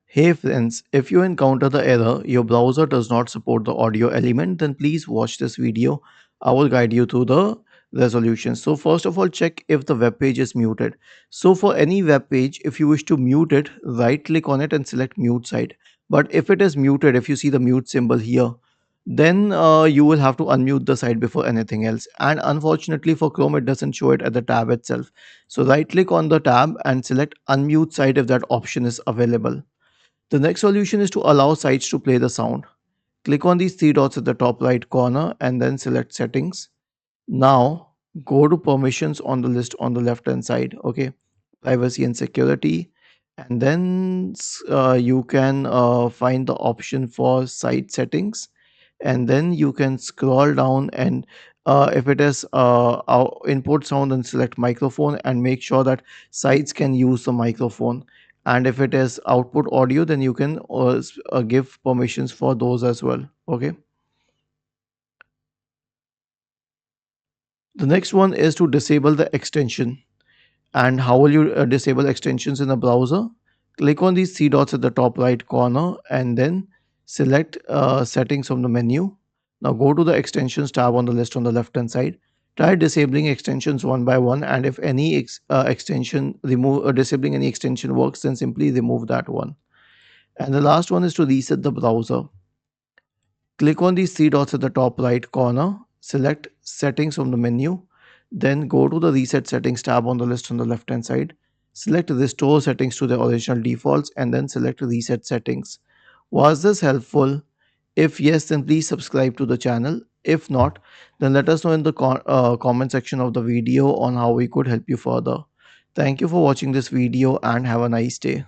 Hey friends, if you encounter the error your browser does not support the audio element, then please watch this video. I will guide you through the resolution. So first of all, check if the web page is muted. So for any web page, if you wish to mute it, right click on it and select mute site. But if it is muted, if you see the mute symbol here, then you will have to unmute the site before anything else. And unfortunately for Chrome, it doesn't show it at the tab itself. So right click on the tab and select unmute site if that option is available. The next solution is to allow sites to play the sound. Click on these three dots at the top right corner and then select settings. Now go to permissions on the list on the left hand side. Okay, privacy and security. And then you can find the option for site settings, and then you can scroll down and if it is our input sound, then select microphone and make sure that sites can use the microphone. And if it is output audio, then you can give permissions for those as well. Okay, the next one is to disable the extension. And how will you disable extensions in a browser? Click on these three dots at the top right corner and then select settings from the menu. Now go to the extensions tab on the list on the left hand side. Try disabling extensions one by one, and if any extension remove disabling any extension works, then simply remove that one. And the last one is to reset the browser. Click on these three dots at the top right corner, select settings from the menu, then go to the reset settings tab on the list on the left hand side. Select restore settings to the original defaults and then select reset settings. Was this helpful? If yes, then please subscribe to the channel. If not, then let us know in the comment section of the video on how we could help you further. Thank you for watching this video and have a nice day.